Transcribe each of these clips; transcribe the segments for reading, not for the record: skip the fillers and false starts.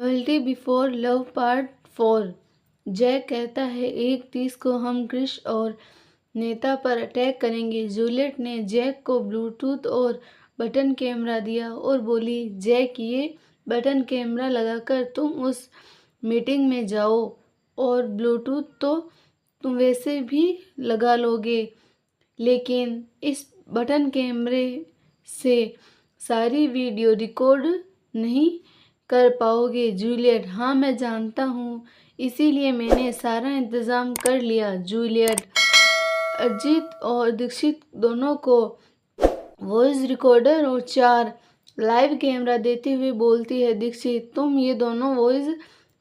Loyalty before love part 4। Jack कहता है 1:30 को हम क्रिश और नेता पर अटैक करेंगे। जूलियट ने जैक को ब्लूटूथ और बटन कैमरा दिया और बोली, जैक ये बटन कैमरा लगाकर तुम उस मीटिंग में जाओ और ब्लूटूथ तो तुम वैसे भी लगा लोगे, लेकिन इस बटन कैमरे से सारी वीडियो रिकॉर्ड नहीं कर पाओगे। जूलियट, हाँ मैं जानता हूँ, इसीलिए मैंने सारा इंतज़ाम कर लिया। जूलियट अरिजीत और दीक्षित दोनों को वॉइस रिकॉर्डर और 4 लाइव कैमरा देते हुए बोलती है, दीक्षित तुम ये दोनों वॉइस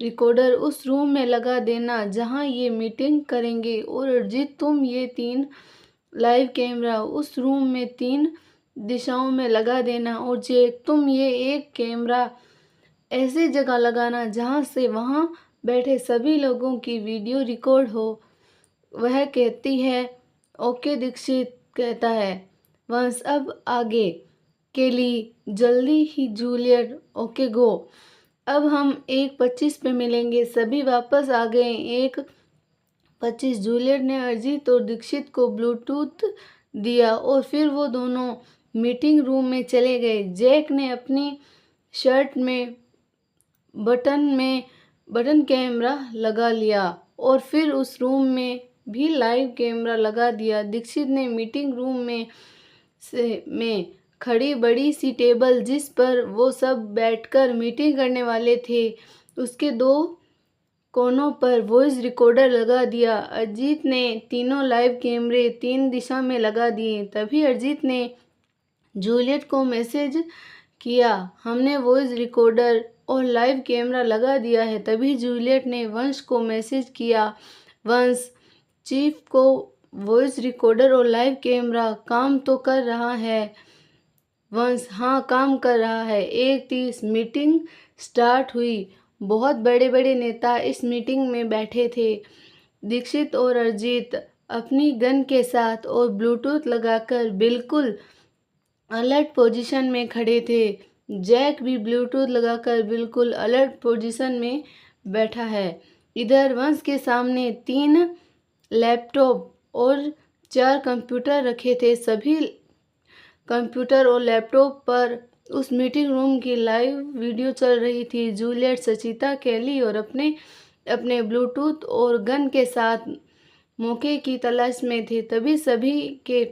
रिकॉर्डर उस रूम में लगा देना जहाँ ये मीटिंग करेंगे, और अरिजीत तुम ये 3 लाइव कैमरा उस रूम में 3 दिशाओं में लगा देना, और जैक तुम ये एक कैमरा ऐसी जगह लगाना जहाँ से वहाँ बैठे सभी लोगों की वीडियो रिकॉर्ड हो। वह कहती है, ओके। दीक्षित कहता है, वंश अब आगे के लिए जल्दी ही। Juliet, okay go. अब हम 1:25 पे मिलेंगे। सभी वापस आ गए। 1:25। जूलियट ने अरिजीत और दीक्षित को ब्लूटूथ दिया और फिर वो दोनों मीटिंग रूम में चले गए। जैक ने अपनी शर्ट में बटन कैमरा लगा लिया और फिर उस रूम में भी लाइव कैमरा लगा दिया। दीक्षित ने मीटिंग रूम में खड़ी बड़ी सी टेबल जिस पर वो सब बैठकर मीटिंग करने वाले थे, उसके 2 कोनों पर वॉइस रिकॉर्डर लगा दिया। अरिजीत ने तीनों लाइव कैमरे 3 दिशा में लगा दिए। तभी अरिजीत ने जूलियट को मैसेज किया, हमने वॉइस रिकॉर्डर और लाइव कैमरा लगा दिया है। तभी जूलियट ने वंश को मैसेज किया, वंश चीफ को वॉइस रिकॉर्डर और लाइव कैमरा काम तो कर रहा है। वंश, हाँ काम कर रहा है। 1:30 मीटिंग स्टार्ट हुई। बहुत बड़े बड़े नेता इस मीटिंग में बैठे थे। दीक्षित और अरिजीत अपनी गन के साथ और ब्लूटूथ लगाकर बिल्कुल अलर्ट पोजीशन में खड़े थे। जैक भी ब्लूटूथ लगाकर बिल्कुल अलर्ट पोजीशन में बैठा है। इधर वंश के सामने 3 लैपटॉप और 4 कंप्यूटर रखे थे। सभी कंप्यूटर और लैपटॉप पर उस मीटिंग रूम की लाइव वीडियो चल रही थी। जूलियट, सचिता, कैली और अपने ब्लूटूथ और गन के साथ मौके की तलाश में थे। तभी सभी के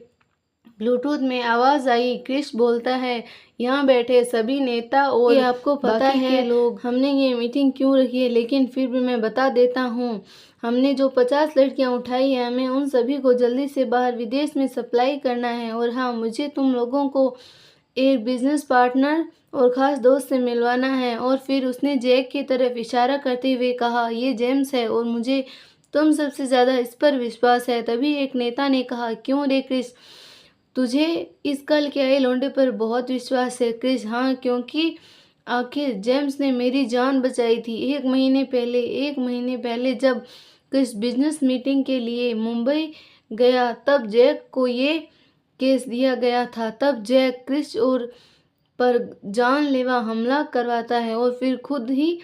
ब्लूटूथ में आवाज़ आई। क्रिश बोलता है, यहाँ बैठे सभी नेता और ये आपको पता है लोग हमने ये मीटिंग क्यों रखी है, लेकिन फिर भी मैं बता देता हूँ। हमने जो 50 लड़कियाँ उठाई हैं, हमें उन सभी को जल्दी से बाहर विदेश में सप्लाई करना है। और हाँ, मुझे तुम लोगों को एक बिजनेस पार्टनर और ख़ास दोस्त से मिलवाना है। और फिर उसने जैक की तरफ इशारा करते हुए कहा, ये जेम्स है और मुझे तुम सबसे ज़्यादा इस पर विश्वास है। तभी एक नेता ने कहा, क्यों रे क्रिश, तुझे इस कल के आए लौंडे पर बहुत विश्वास है। क्रिश, हाँ क्योंकि आखिर जेम्स ने मेरी जान बचाई थी 1 महीने पहले जब क्रिश बिजनेस मीटिंग के लिए मुंबई गया, तब जैक को ये केस दिया गया था। तब जैक क्रिश और पर जानलेवा हमला करवाता है और फिर खुद ही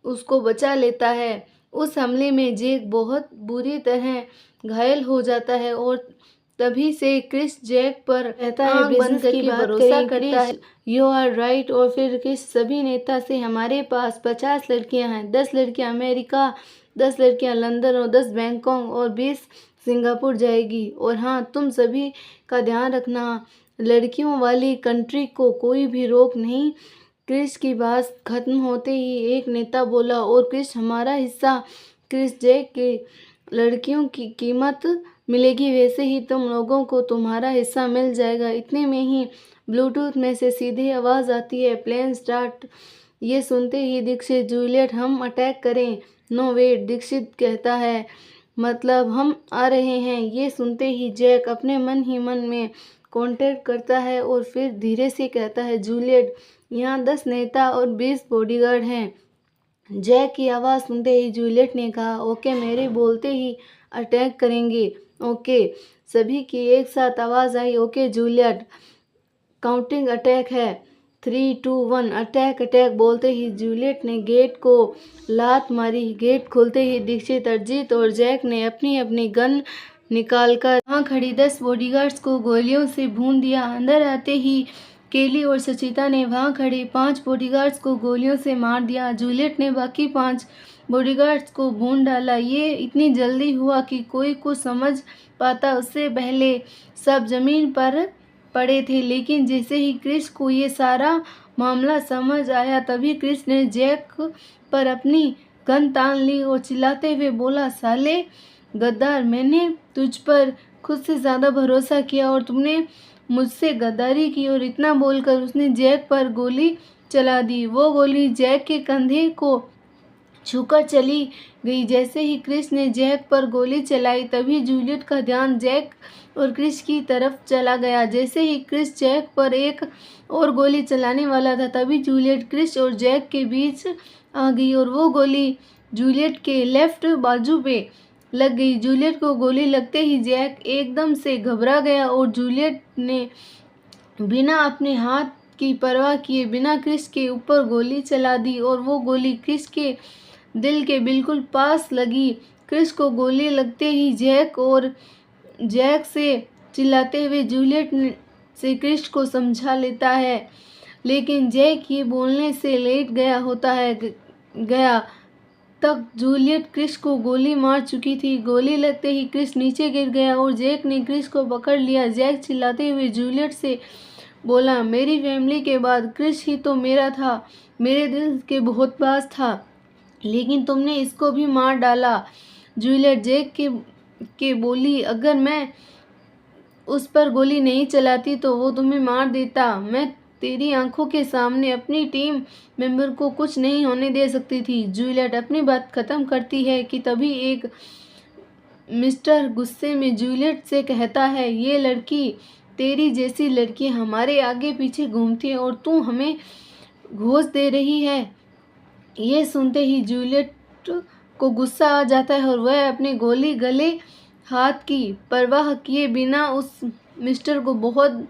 उसको बचा लेता है। उस हमले में जैक बहुत बुरी तरह घायल हो जाता है और तभी से क्रिश जैक पर कहता है, बिजनेस की भरोसा करता है। You are right. और फिर क्रिश सभी नेता से, हमारे पास 50 लड़कियां हैं, 10 लड़कियां अमेरिका, 10 लड़कियां लंदन और 10 बैंकॉक और 20 सिंगापुर जाएगी। और हाँ, तुम सभी का ध्यान रखना, लड़कियों वाली कंट्री को कोई भी रोक नहीं। क्रिश की बात खत्म होते ही एक नेता बोला, और क्रिश हमारा हिस्सा। क्रिश, जैक की लड़कियों की कीमत मिलेगी, वैसे ही तुम लोगों को तुम्हारा हिस्सा मिल जाएगा। इतने में ही ब्लूटूथ में से सीधी आवाज़ आती है, प्लेन स्टार्ट। ये सुनते ही दीक्षित, जूलियट हम अटैक करें? नो वेट, दीक्षित कहता है, मतलब हम आ रहे हैं। ये सुनते ही जैक अपने मन ही मन में कॉन्टैक्ट करता है और फिर धीरे से कहता है, जूलियट यहाँ 10 नेता और 20 बॉडीगार्ड हैं। जैक की आवाज़ सुनते ही जूलियट ने कहा, ओके, मेरे बोलते ही अटैक करेंगे। ओके, सभी की एक साथ आवाज़ आई, ओके जूलियट, काउंटिंग अटैक है। 3, 2, 1 अटैक अटैक बोलते ही जूलियट ने गेट को लात मारी। गेट खोलते ही दीक्षित, अरिजीत और जैक ने अपनी अपनी गन निकालकर वहां खड़ी 10 बॉडीगार्ड्स को गोलियों से भून दिया। अंदर आते ही केली और सचिता ने वहां खड़े 5 बॉडीगार्ड्स को गोलियों से मार दिया। जूलियट ने बाकी 5 बॉडीगार्ड्स को भून डाला। ये इतनी जल्दी हुआ कि कोई कुछ समझ पाता उससे पहले सब जमीन पर पड़े थे। लेकिन जैसे ही क्रिस को ये सारा मामला समझ आया तभी क्रिस ने जैक पर अपनी गन तान ली और चिल्लाते हुए बोला, साले गद्दार, मैंने तुझ पर खुद से ज़्यादा भरोसा किया और तुमने मुझसे गद्दारी की। और इतना बोलकर उसने जैक पर गोली चला दी। वो गोली जैक के कंधे को छूकर चली गई। जैसे ही क्रिस ने जैक पर गोली चलाई तभी जूलियट का ध्यान जैक और क्रिस की तरफ चला गया। जैसे ही क्रिस जैक पर एक और गोली चलाने वाला था तभी जूलियट क्रिस और जैक के बीच आ गई और वो गोली जूलियट के लेफ्ट बाजू पे लग गई। जूलियट को गोली लगते ही जैक एकदम से घबरा गया और जूलियट ने बिना अपने हाथ की परवाह किए बिना क्रिस के ऊपर गोली चला दी और वो गोली क्रिस के दिल के बिल्कुल पास लगी। क्रिस को गोली लगते ही जैक से चिल्लाते हुए जूलियट से क्रिस को समझा लेता है, लेकिन जैक ये बोलने से लेट गया तक जूलियट क्रिस को गोली मार चुकी थी। गोली लगते ही क्रिस नीचे गिर गया और जैक ने क्रिस को पकड़ लिया। जैक चिल्लाते हुए जूलियट से बोला, मेरी फैमिली के बाद क्रिस ही तो मेरा था, मेरे दिल के बहुत पास था, लेकिन तुमने इसको भी मार डाला। जूलियट जैक के बोली, अगर मैं उस पर गोली नहीं चलाती तो वो तुम्हें मार देता। मैं तेरी आंखों के सामने अपनी टीम मेंबर को कुछ नहीं होने दे सकती थी। जूलियट अपनी बात खत्म करती है कि तभी एक मिस्टर गुस्से में जूलियट से कहता है, ये लड़की, तेरी जैसी लड़की हमारे आगे पीछे घूमती है और तू हमें घूस दे रही है। ये सुनते ही जूलियट को गुस्सा आ जाता है और वह अपने गोली गले हाथ की परवाह किए बिना उस मिस्टर को बहुत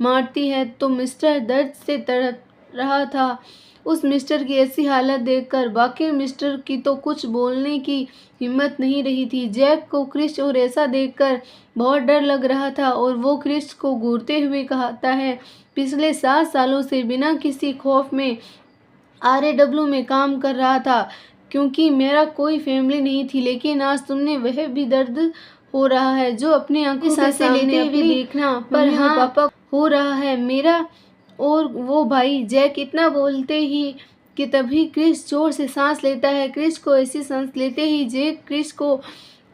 मारती है। तो मिस्टर दर्द से तड़प रहा था। उस मिस्टर की ऐसी हालत देखकर बाकी मिस्टर की तो कुछ बोलने की हिम्मत नहीं रही थी। जैक को क्रिस और ऐसा देखकर बहुत डर लग रहा था और वो क्रिस को घूरते हुए कहता है, पिछले 7 सालों से बिना किसी खौफ में RAW में काम कर रहा था क्योंकि मेरा कोई फैमिली नहीं थी, लेकिन आज तुमने वह भी दर्द हो रहा है जो अपनी आंखों सांसें लेते हुए देखना पर हाँ पापा हो रहा है मेरा और वो भाई। जैक इतना बोलते ही कि तभी क्रिस जोर से सांस लेता है। क्रिस को ऐसी सांस लेते ही जैक क्रिस को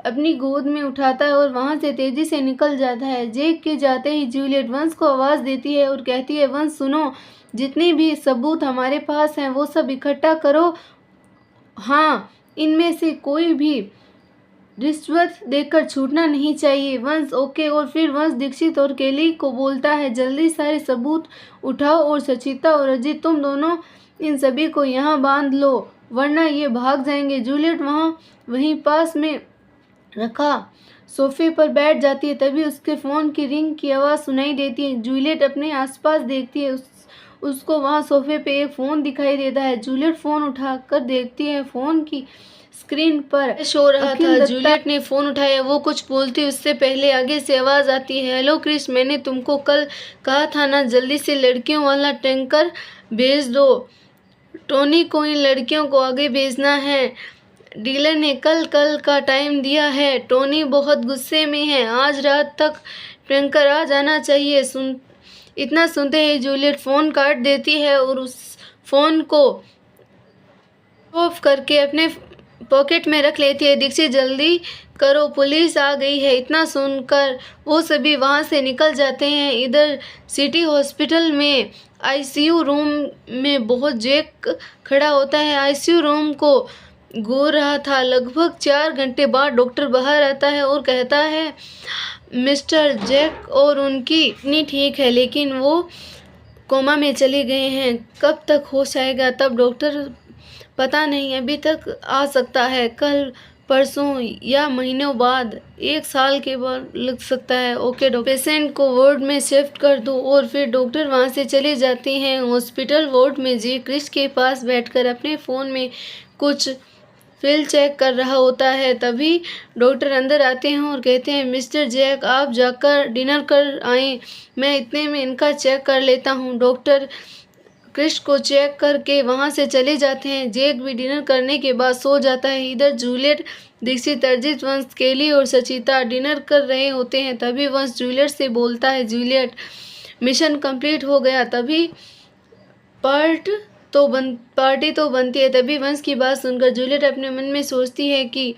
अपनी गोद में उठाता है और वहां से तेजी से निकल जाता है। जैक के जाते ही जूलियट वंश को आवाज़ देती है और कहती है, वंश सुनो, जितने भी सबूत हमारे पास हैं वो सब इकट्ठा करो। हाँ, इनमें से कोई भी रिश्वत देकर छूटना नहीं चाहिए। वंश ओके। और फिर वंश दीक्षित और केली को बोलता है, जल्दी सारे सबूत उठाओ और सचिता और अजित, तुम दोनों इन सभी को यहाँ बांध लो वरना ये भाग जाएंगे। जूलियट वहीं पास में रखा सोफे पर बैठ जाती है। तभी उसके फ़ोन की रिंग की आवाज़ सुनाई देती है। जूलियट अपने आसपास देखती है। उसको वहाँ सोफे पे एक फ़ोन दिखाई देता है। जूलियट फ़ोन उठाकर देखती है। फ़ोन की स्क्रीन पर शो रहा था। जूलियट ने फ़ोन उठाया। वो कुछ बोलती उससे पहले आगे से आवाज़ आती है, हेलो क्रिस, मैंने तुमको कल कहा था ना, जल्दी से लड़कियों वाला टैंकर भेज दो। टोनी को इन लड़कियों को आगे भेजना है। डीलर ने कल का टाइम दिया है। टोनी बहुत गुस्से में है। आज रात तक टैंकर आ जाना चाहिए। इतना सुनते ही जूलियट फ़ोन काट देती है और उस फ़ोन को ऑफ करके अपने पॉकेट में रख लेती है। दीक्षित, जल्दी करो, पुलिस आ गई है। इतना सुनकर वो सभी वहाँ से निकल जाते हैं। इधर सिटी हॉस्पिटल में ICU रूम में बहुत जैक खड़ा होता है। ICU रूम को घूर रहा था। लगभग 4 घंटे बाद डॉक्टर बाहर आता है और कहता है, मिस्टर जैक और उनकी पत्नी ठीक है लेकिन वो कोमा में चले गए हैं। कब तक होश आएगा? तब डॉक्टर, पता नहीं, अभी तक आ सकता है। कल परसों या महीनों बाद, 1 साल के बाद लग सकता है। ओके डॉक्टर, पेशेंट को वार्ड में शिफ्ट कर दो। और फिर डॉक्टर वहाँ से चले जाते हैं। हॉस्पिटल वार्ड में जे क्रिश के पास बैठकर अपने फ़ोन में कुछ फिल चेक कर रहा होता है। तभी डॉक्टर अंदर आते हैं और कहते हैं, मिस्टर जैक, आप जाकर डिनर कर आएँ, मैं इतने में इनका चेक कर लेता हूँ। डॉक्टर क्रिश को चेक करके वहाँ से चले जाते हैं। जैक भी डिनर करने के बाद सो जाता है। इधर जूलियट, दीक्षित, अरिजीत, वंश, केली और सचिता डिनर कर रहे होते हैं। तभी वंश जूलियट से बोलता है, जूलियट, मिशन कंप्लीट हो गया। तभी पार्टी तो बनती है। तभी वंश की बात सुनकर जूलियट अपने मन में सोचती है कि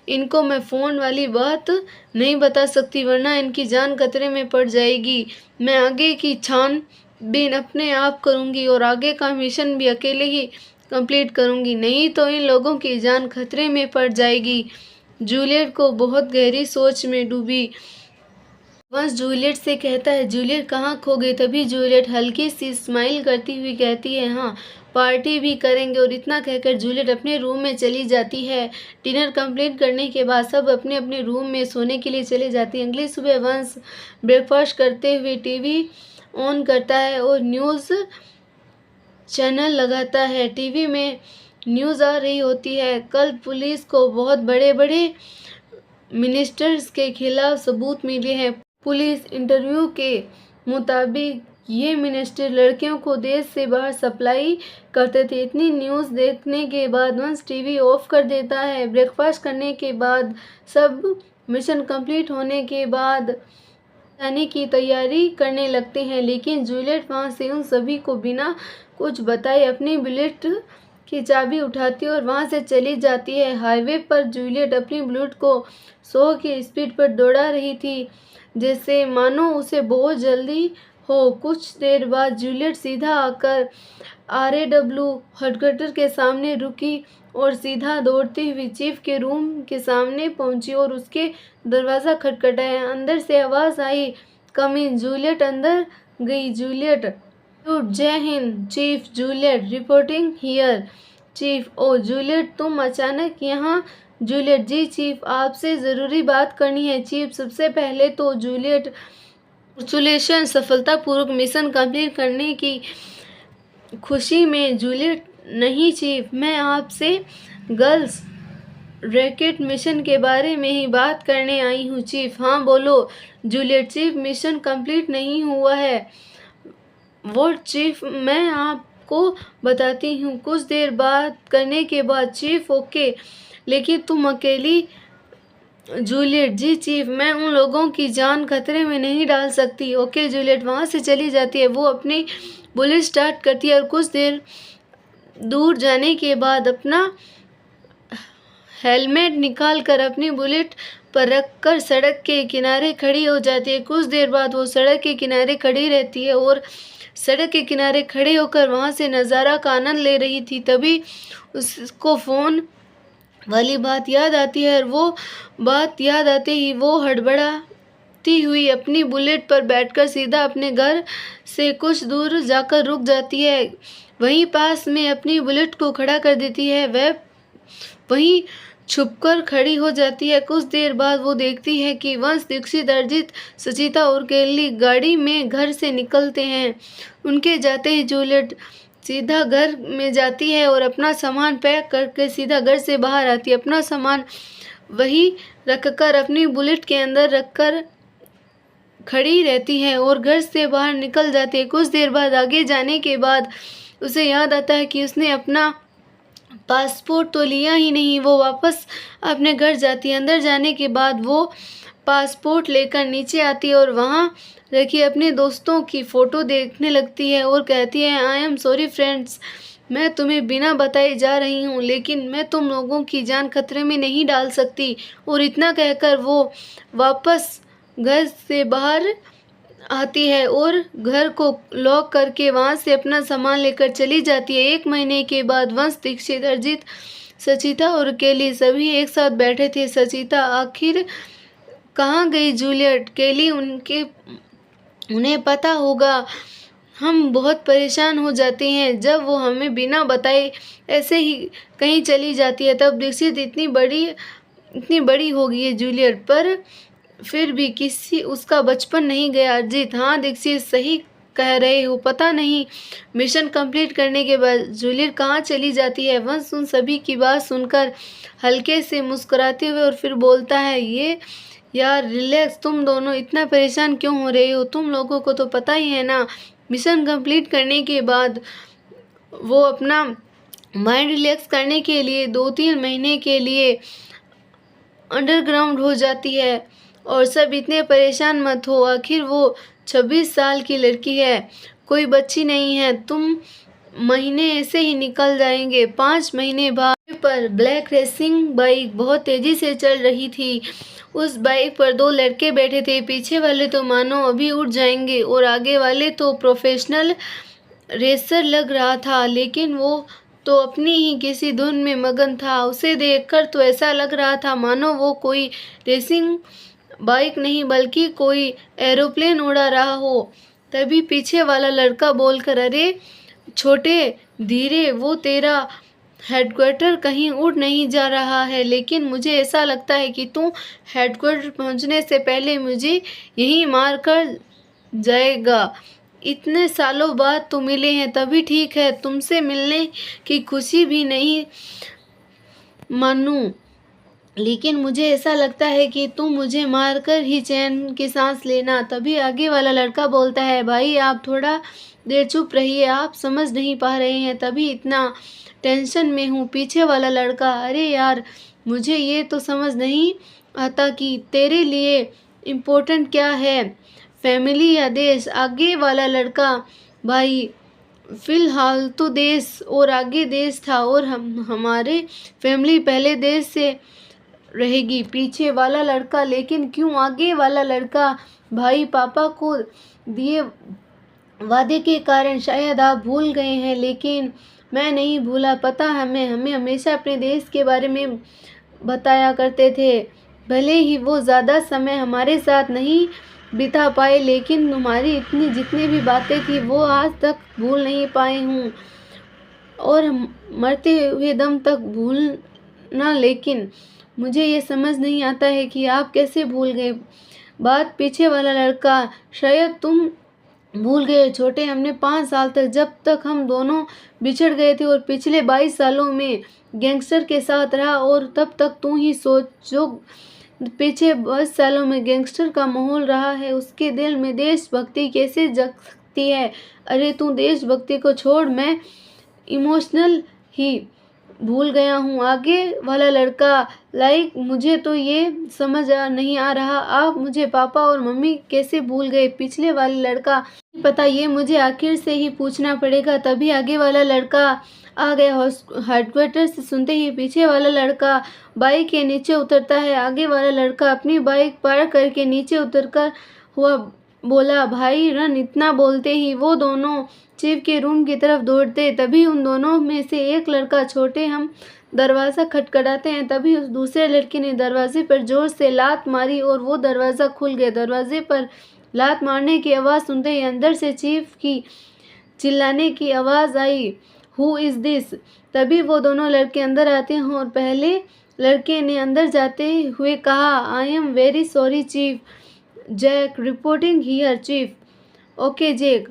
इनको मैं फ़ोन वाली बात नहीं बता सकती, वरना इनकी जान खतरे में पड़ जाएगी। मैं आगे की छानबीन अपने आप करूँगी और आगे का मिशन भी अकेले ही कंप्लीट करूँगी, नहीं तो इन लोगों की जान खतरे में पड़ जाएगी। जूलियट को बहुत गहरी सोच में डूबी वंश जूलियट से कहता है, जूलियट कहाँ खो गई। तभी जूलियट हल्की सी स्माइल करती हुई कहती है, हाँ, पार्टी भी करेंगे। और इतना कहकर जूलियट अपने रूम में चली जाती है। डिनर कंप्लीट करने के बाद सब अपने अपने रूम में सोने के लिए चले जाते हैं। अगली सुबह वंश ब्रेकफास्ट करते हुए टीवी ऑन करता है और न्यूज़ चैनल लगाता है। टीवी में न्यूज़ आ रही होती है, कल पुलिस को बहुत बड़े बड़े मिनिस्टर्स के खिलाफ सबूत मिले हैं। पुलिस इंटरव्यू के मुताबिक ये मिनिस्टर लड़कियों को देश से बाहर सप्लाई करते थे। इतनी न्यूज़ देखने के बाद वंश टीवी ऑफ कर देता है। ब्रेकफास्ट करने के बाद सब मिशन कंप्लीट होने के बाद जाने की तैयारी करने लगते हैं, लेकिन जूलियट वहाँ से उन सभी को बिना कुछ बताए अपनी बुलेट की चाबी उठाती है और वहाँ से चली जाती है। हाईवे पर जूलियट अपनी बुलेट को 100 की स्पीड पर दौड़ा रही थी, जैसे मानो उसे बहुत जल्दी हो। कुछ देर बाद जूलियट सीधा आकर RAW हेडक्वार्टर के सामने रुकी और सीधा दौड़ती हुई चीफ के रूम के सामने पहुंची और उसके दरवाज़ा खटखटाया। अंदर से आवाज़ आई, कम इन। जूलियट अंदर गई। Juliet, Jai Hind chief, Juliet reporting here. Chief, ओ जूलियट, तुम अचानक यहाँ। जूलियट, जी चीफ, आपसे ज़रूरी बात करनी है। चीफ, सबसे पहले तो जूलियट, कांग्रेचुलेशन, सफलतापूर्वक मिशन कंप्लीट करने की खुशी में। जूलियट, नहीं चीफ, मैं आपसे गर्ल्स रैकेट मिशन के बारे में ही बात करने आई हूँ। चीफ, हाँ बोलो। जूलियट, चीफ, मिशन कंप्लीट नहीं हुआ है। वो चीफ, मैं आपको बताती हूँ। कुछ देर बात करने के बाद, चीफ, ओके, लेकिन तुम अकेली। जूलियट, जी चीफ, मैं उन लोगों की जान खतरे में नहीं डाल सकती। ओके जूलियट वहाँ से चली जाती है। वो अपनी बुलेट स्टार्ट करती है और कुछ देर दूर जाने के बाद अपना हेलमेट निकाल कर अपनी बुलेट पर रखकर सड़क के किनारे खड़ी हो जाती है। कुछ देर बाद वो सड़क के किनारे खड़ी रहती है और सड़क के किनारे खड़े होकर वहाँ से नज़ारा का आनंद ले रही थी। तभी उसको फ़ोन वाली बात याद आती है और वो बात याद आते ही वो हड़बड़ाती हुई अपनी बुलेट पर बैठकर सीधा अपने घर से कुछ दूर जाकर रुक जाती है। वहीं पास में अपनी बुलेट को खड़ा कर देती है। वह वहीं छुपकर खड़ी हो जाती है। कुछ देर बाद वो देखती है कि वंश, दीक्षित, अरिजीत, सचिता और केली गाड़ी में घर से निकलते हैं। उनके जाते ही जूलियट सीधा घर में जाती है और अपना सामान पैक करके सीधा घर से बाहर आती है। अपना सामान वहीं रखकर अपनी बुलेट के अंदर रखकर खड़ी रहती है और घर से बाहर निकल जाती है। कुछ देर बाद आगे जाने के बाद उसे याद आता है कि उसने अपना पासपोर्ट तो लिया ही नहीं। वो वापस अपने घर जाती है। अंदर जाने के बाद वो पासपोर्ट लेकर नीचे आती है और वहाँ रखी अपने दोस्तों की फ़ोटो देखने लगती है और कहती है, आई एम सॉरी फ्रेंड्स, मैं तुम्हें बिना बताए जा रही हूँ, लेकिन मैं तुम लोगों की जान खतरे में नहीं डाल सकती। और इतना कहकर वो वापस घर से बाहर आती है और घर को लॉक करके वहाँ से अपना सामान लेकर चली जाती है। 1 महीने के बाद वंश, दीक्षित, अरिजीत, सचिता और केली सभी एक साथ बैठे थे। सचिता, आखिर कहाँ गई जूलियट? केली, उन्हें पता होगा, हम बहुत परेशान हो जाते हैं जब वो हमें बिना बताए ऐसे ही कहीं चली जाती है। तब दीक्षित, इतनी बड़ी इतनी बड़ी हो गई है जूलियट, पर फिर भी किसी उसका बचपन नहीं गया। अरिजीत, हाँ दीक्षित सही कह रहे हो। पता नहीं मिशन कंप्लीट करने के बाद जूलियट कहाँ चली जाती है। वंश उन सभी की बात सुनकर हल्के से मुस्कुराते हुए और फिर बोलता है, ये यार रिलैक्स, तुम दोनों इतना परेशान क्यों हो रहे हो? तुम लोगों को तो पता ही है ना, मिशन कंप्लीट करने के बाद वो अपना माइंड रिलैक्स करने के लिए 2-3 महीने के लिए अंडरग्राउंड हो जाती है। और सब इतने परेशान मत हो, आखिर वो 26 साल की लड़की है, कोई बच्ची नहीं है। तुम महीने ऐसे ही निकल जाएंगे। 5 महीने बाद पर ब्लैक रेसिंग बाइक बहुत तेजी से चल रही थी। उस बाइक पर 2 लड़के बैठे थे। पीछे वाले तो मानो अभी उड़ जाएंगे और आगे वाले तो प्रोफेशनल रेसर लग रहा था, लेकिन वो तो अपनी ही किसी धुन में मगन था। उसे देखकर तो ऐसा लग रहा था मानो वो कोई रेसिंग बाइक नहीं बल्कि कोई एरोप्लेन उड़ा रहा हो। तभी पीछे वाला लड़का बोलकर, अरे छोटे धीरे, वो तेरा हेडक्वार्टर कहीं उड़ नहीं जा रहा है, लेकिन मुझे ऐसा लगता है कि तू हेडक्वार्टर पहुंचने से पहले मुझे यहीं मार कर जाएगा। इतने सालों बाद तो मिले हैं, तभी ठीक है। तुमसे मिलने की खुशी भी नहीं मानूं, लेकिन मुझे ऐसा लगता है कि तुम मुझे मारकर ही चैन की सांस लेना। तभी आगे वाला लड़का बोलता है, भाई आप थोड़ा देर चुप रहिए, आप समझ नहीं पा रहे हैं, तभी इतना टेंशन में हूँ। पीछे वाला लड़का, अरे यार मुझे ये तो समझ नहीं आता कि तेरे लिए इम्पोर्टेंट क्या है, फैमिली या देश? आगे वाला लड़का, भाई फिलहाल तो देश और आगे देश था, और हमारे फैमिली पहले देश से रहेगी। पीछे वाला लड़का, लेकिन क्यों? आगे वाला लड़का, भाई पापा को दिए वादे के कारण शायद आप भूल गए हैं, लेकिन मैं नहीं भूला। पता हमें हमेशा अपने देश के बारे में बताया करते थे। भले ही वो ज़्यादा समय हमारे साथ नहीं बिता पाए, लेकिन तुम्हारी इतनी जितनी भी बातें थी वो आज तक भूल नहीं पाए हूँ, और मरते हुए दम तक भूलना। लेकिन मुझे ये समझ नहीं आता है कि आप कैसे भूल गए बात। पीछे वाला लड़का, शायद तुम भूल गए छोटे, हमने 5 साल तक, जब तक हम दोनों बिछड़ गए थे और पिछले 22 सालों में गैंगस्टर के साथ रहा, और तब तक तू ही सोच, जो पीछे 22 सालों में गैंगस्टर का माहौल रहा है, उसके दिल में देशभक्ति कैसे जग सकती है? अरे तू देशभक्ति को छोड़, मैं इमोशनल ही भूल गया हूँ। आगे वाला लड़का, लाइक मुझे तो ये समझ नहीं आ रहा, आप मुझे पापा और मम्मी कैसे भूल गए? पिछले वाले लड़का, पता ये मुझे आखिर से ही पूछना पड़ेगा। तभी आगे वाला लड़का आ गया। हेडक्वार्टर से सुनते ही पीछे वाला लड़का बाइक के नीचे उतरता है। आगे वाला लड़का अपनी बाइक पार्क करके नीचे उतरकर हुआ बोला, भाई रन। इतना बोलते ही वो दोनों चीफ के रूम की तरफ दौड़ते। तभी उन दोनों में से एक लड़का, छोटे हम दरवाज़ा खटखटाते हैं। तभी उस दूसरे लड़के ने दरवाजे पर जोर से लात मारी और वो दरवाज़ा खुल गया। दरवाजे पर लात मारने की आवाज़ सुनते ही अंदर से चीफ की चिल्लाने की आवाज़ आई, हु इज़ दिस? तभी वो दोनों लड़के अंदर आते हैं और पहले लड़के ने अंदर जाते हुए कहा, I am very sorry chief, Jack reporting here. Chief, okay Jack,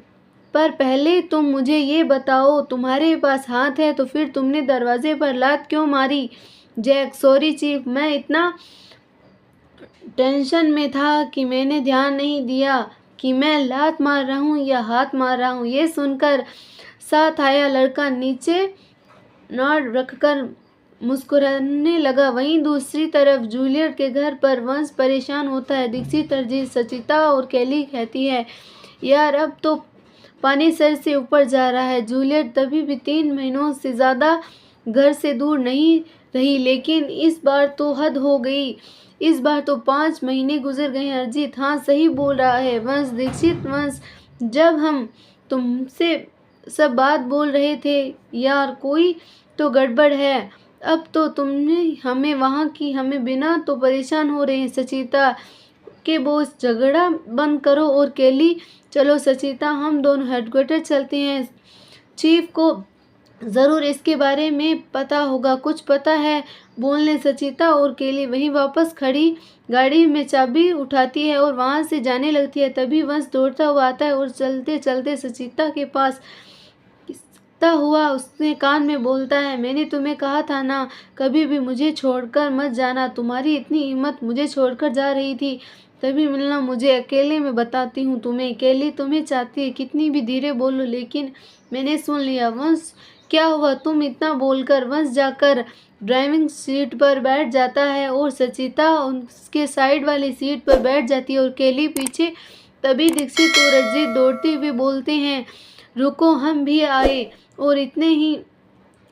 पर पहले तुम मुझे ये बताओ, तुम्हारे पास हाथ है तो फिर तुमने दरवाजे पर लात क्यों मारी? जैक, सॉरी चीफ, मैं इतना टेंशन में था कि मैंने ध्यान नहीं दिया कि मैं लात मार रहा हूँ या हाथ मार रहा हूँ। ये सुनकर साथ आया लड़का नीचे नॉड रखकर मुस्कुराने लगा। वहीं दूसरी तरफ जूलियट के घर पर वंश परेशान होता है। दीक्षित, अरिजीत, सचिता और कैली कहती है, यार अब तो पानी सर से ऊपर जा रहा है। जूलियट तभी भी 3 महीनों से ज़्यादा घर से दूर नहीं रही, लेकिन इस बार तो हद हो गई। इस बार तो 5 महीने गुजर गए हैं। अरिजीत, हाँ सही बोल रहा है वंश। दीक्षित, वंश, जब हम तुमसे सब बात बोल रहे थे यार, कोई तो गड़बड़ है। अब तो तुमने हमें वहाँ की हमें बिना तो परेशान हो रहे हैं। सचिता के बोझ, झगड़ा बंद करो। और कैली, चलो सचिता, हम दोनों हेडक्वार्टर चलते हैं, चीफ को ज़रूर इसके बारे में पता होगा, कुछ पता है, बोलने सचिता और केली। वहीं वापस खड़ी गाड़ी में चाबी उठाती है और वहाँ से जाने लगती है। तभी वंश दौड़ता हुआ आता है और चलते चलते सचिता के पास खिसकता हुआ उसने कान में बोलता है, मैंने तुम्हें कहा था ना, कभी भी मुझे छोड़कर मत जाना। तुम्हारी इतनी हिम्मत, मुझे छोड़कर जा रही थी, तभी मिलना। मुझे अकेले में बताती हूँ तुम्हें। केली तुम्हें चाहती है, कितनी भी धीरे बोलो, लेकिन मैंने सुन लिया। वंश क्या हुआ, तुम इतना बोलकर? वंश जाकर ड्राइविंग सीट पर बैठ जाता है और सचिता उसके साइड वाली सीट पर बैठ जाती है और केली पीछे। तभी दीक्षित और अजित दौड़ते हुए बोलते हैं, रुको, हम भी आए। और इतने ही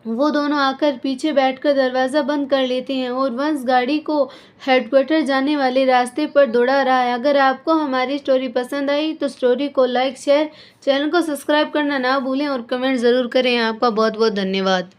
वो दोनों आकर पीछे बैठकर दरवाज़ा बंद कर लेते हैं और वंश गाड़ी को हेडक्वार्टर जाने वाले रास्ते पर दौड़ा रहा है। अगर आपको हमारी स्टोरी पसंद आई तो स्टोरी को लाइक, शेयर, चैनल को सब्सक्राइब करना ना भूलें और कमेंट ज़रूर करें। आपका बहुत बहुत धन्यवाद।